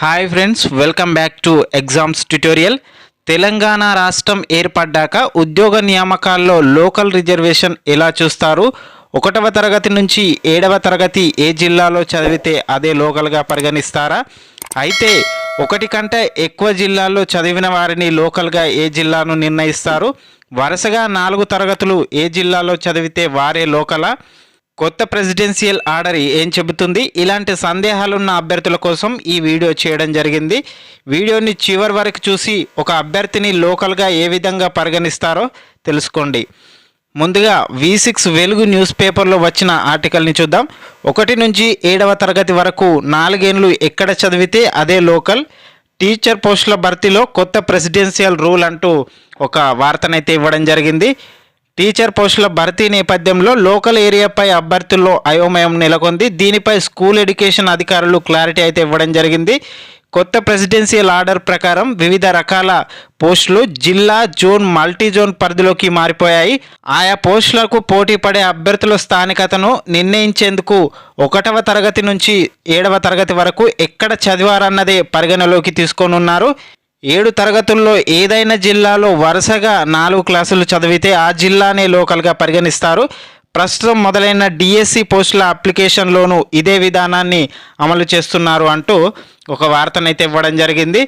Hi friends, welcome back to exams tutorial. Telangana రాష్ట్రం ఏర్పడ్డాక ఉద్యోగ నియామకాల్లో లోకల్ రిజర్వేషన్ ఎలా చూస్తారు? 1వ తరగతి నుంచి 7వ తరగతి ఏ జిల్లాలో చదివితే అదే లోకల్గా పరిగణిస్తారా? అయితే ఒకటి కంటే ఎక్కువ జిల్లాల్లో చదివిన వారిని లోకల్గా ఏ జిల్లాను నిర్ణయిస్తారు? వరుసగా 4 తరగతులు ఏ జిల్లాలో చదివితే వారే లోకలా? కొత్త ప్రెసిడెన్షియల్ ఆర్డర్ ఏం చెబుతుంది? ఇలాంటి సందేహాలున్న అభ్యర్థుల కోసం ఈ వీడియో చేయడం జరిగింది. వీడియోని చివరి వరకు చూసి ఒక అభ్యర్థిని లోకల్గా ఏ విధంగా పరిగణిస్తారో తెలుసుకోండి. ముందుగా V6 వెలుగు న్యూస్ పేపర్లో వచ్చిన ఆర్టికల్ని చూద్దాం. 1 నుంచి 7వ తరగతి వరకు 4 ఏళ్ళు ఎక్కడ చదివితే అదే లోకల్. టీచర్ పోస్టుల భర్తీలో కొత్త ప్రెసిడెన్షియల్ రూల్ అంటూ ఒక వార్తనైతే ఇవ్వడం జరిగింది. టీచర్ పోస్టుల భర్తీ నేపథ్యంలో లోకల్ ఏరియాపై అభ్యర్థుల్లో అయోమయం నెలకొంది. దీనిపై స్కూల్ ఎడ్యుకేషన్ అధికారులు క్లారిటీ అయితే ఇవ్వడం జరిగింది. కొత్త ప్రెసిడెన్షియల్ ఆర్డర్ ప్రకారం వివిధ రకాల పోస్టులు జిల్లా, జోన్, మల్టీ జోన్ పరిధిలోకి మారిపోయాయి. ఆయా పోస్టులకు పోటీ పడే అభ్యర్థుల స్థానికతను నిర్ణయించేందుకు 1వ తరగతి నుంచి 7వ తరగతి వరకు ఎక్కడ చదివారన్నదే పరిగణలోకి తీసుకోనున్నారు. 7 తరగతుల్లో ఏదైనా జిల్లాలో వరుసగా 4 క్లాసులు చదివితే ఆ జిల్లానే లోకల్గా పరిగణిస్తారు. ప్రస్తుతం మొదలైన డిఎస్సి పోస్టుల అప్లికేషన్లోనూ ఇదే విధానాన్ని అమలు చేస్తున్నారు అంటూ ఒక వార్తనైతే ఇవ్వడం జరిగింది.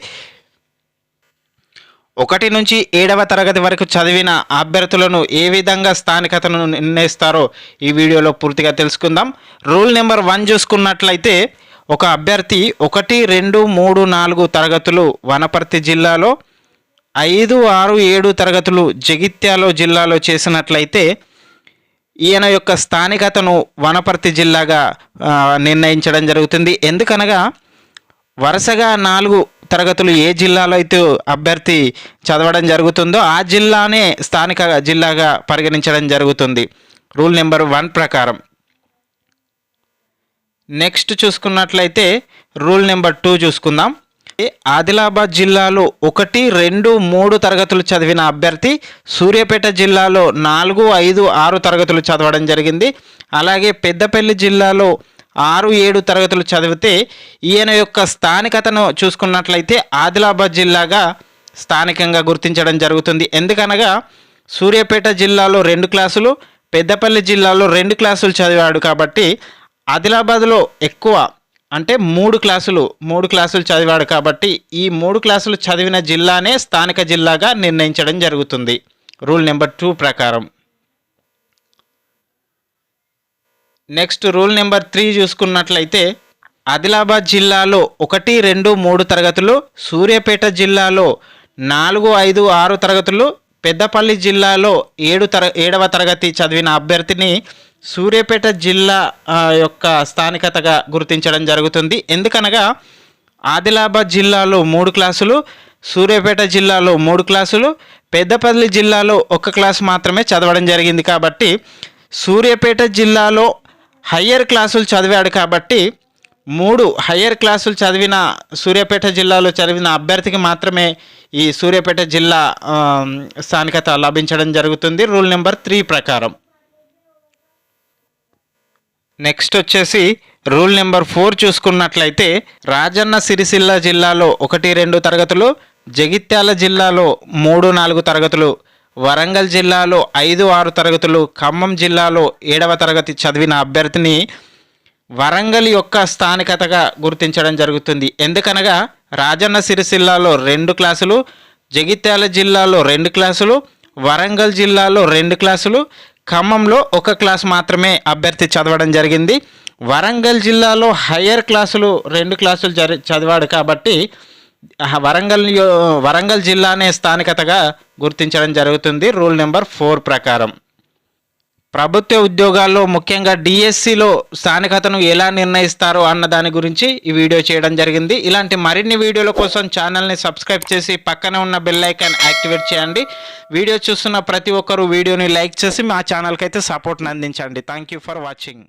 1 నుంచి 7వ తరగతి వరకు చదివిన అభ్యర్థులను ఏ విధంగా స్థానికతను నిర్ణయిస్తారో ఈ వీడియోలో పూర్తిగా తెలుసుకుందాం. రూల్ నెంబర్ 1 చూసుకున్నట్లయితే ఒక అభ్యర్థి 1, 2, 3, 4 తరగతులు వనపర్తి జిల్లాలో, 5, 6, 7 తరగతులు జగిత్యాల జిల్లాలో చేసినట్లయితే ఈయన యొక్క స్థానికతను వనపర్తి జిల్లాగా నిర్ణయించడం జరుగుతుంది. ఎందుకనగా వరుసగా 4 తరగతులు ఏ జిల్లాలో అయితే అభ్యర్థి చదవడం జరుగుతుందో ఆ జిల్లానే స్థానిక జిల్లాగా పరిగణించడం జరుగుతుంది రూల్ నెంబర్ 1 ప్రకారం. నెక్స్ట్ చూసుకున్నట్లయితే రూల్ నెంబర్ 2 చూసుకుందాం. ఆదిలాబాద్ జిల్లాలో 1, 2, 3 తరగతులు చదివిన అభ్యర్థి సూర్యాపేట జిల్లాలో 4, 5, 6 తరగతులు చదవడం జరిగింది. అలాగే పెద్దపల్లి జిల్లాలో 6, 7 తరగతులు చదివితే ఈయన యొక్క స్థానికతను చూసుకున్నట్లయితే ఆదిలాబాద్ జిల్లాగా స్థానికంగా గుర్తించడం జరుగుతుంది. ఎందుకనగా సూర్యాపేట జిల్లాలో 2 క్లాసులు, పెద్దపల్లి జిల్లాలో 2 క్లాసులు చదివాడు కాబట్టి ఆదిలాబాద్లో ఎక్కువ అంటే 3 క్లాసులు చదివాడు కాబట్టి ఈ 3 క్లాసులు చదివిన జిల్లానే స్థానిక జిల్లాగా నిర్ణయించడం జరుగుతుంది రూల్ నెంబర్ 2 ప్రకారం. నెక్స్ట్ రూల్ నెంబర్ 3 చూసుకున్నట్లయితే ఆదిలాబాద్ జిల్లాలో 1, 2, 3 తరగతులు, సూర్యాపేట జిల్లాలో 4, 5, 6 తరగతులు, పెద్దపల్లి జిల్లాలో 7వ తరగతి చదివిన అభ్యర్థిని సూర్యాపేట జిల్లా యొక్క స్థానికతగా గుర్తించడం జరుగుతుంది. ఎందుకనగా ఆదిలాబాద్ జిల్లాలో 3 క్లాసులు, సూర్యాపేట జిల్లాలో 3 క్లాసులు, పెద్దపల్లి జిల్లాలో 1 క్లాసు మాత్రమే చదవడం జరిగింది కాబట్టి సూర్యాపేట జిల్లాలో హయ్యర్ క్లాసులు చదివాడు కాబట్టి 3 హయ్యర్ క్లాసులు చదివిన సూర్యాపేట జిల్లాలో చదివిన అభ్యర్థికి మాత్రమే ఈ సూర్యాపేట జిల్లా స్థానికత లభించడం జరుగుతుంది రూల్ నెంబర్ 3 ప్రకారం. నెక్స్ట్ వచ్చేసి రూల్ నెంబర్ 4 చూసుకున్నట్లయితే రాజన్న సిరిసిల్ల జిల్లాలో 1, 2 తరగతులు, జగిత్యాల జిల్లాలో 3, 4 తరగతులు, వరంగల్ జిల్లాలో 5, 6 తరగతులు, ఖమ్మం జిల్లాలో 7వ తరగతి చదివిన అభ్యర్థిని వరంగల్ యొక్క స్థానికతగా గుర్తించడం జరుగుతుంది. ఎందుకనగా రాజన్న సిరిసిల్లాలో 2 క్లాసులు, జగిత్యాల జిల్లాలో 2 క్లాసులు, వరంగల్ జిల్లాలో 2 క్లాసులు, ఖమ్మంలో 1 క్లాస్ మాత్రమే అభ్యర్థి చదవడం జరిగింది. వరంగల్ జిల్లాలో హయ్యర్ క్లాసులు 2 క్లాసులు చదివాడు కాబట్టి వరంగల్ జిల్లానే స్థానికతగా గుర్తించడం జరుగుతుంది రూల్ నెంబర్ 4 ప్రకారం. ప్రభుత్వ ఉద్యోగాల్లో ముఖ్యంగా డిఎస్సిలో స్థానికతను ఎలా నిర్ణయిస్తారో అన్న దాని గురించి ఈ వీడియో చేయడం జరిగింది. ఇలాంటి మరిన్ని వీడియోల కోసం ఛానల్ని సబ్స్క్రైబ్ చేసి పక్కనే ఉన్న బెల్ ఐకాన్ యాక్టివేట్ చేయండి. వీడియో చూస్తున్న ప్రతి ఒక్కరూ వీడియోని లైక్ చేసి మా ఛానల్కి అయితే సపోర్ట్ని అందించండి. Thank you for watching.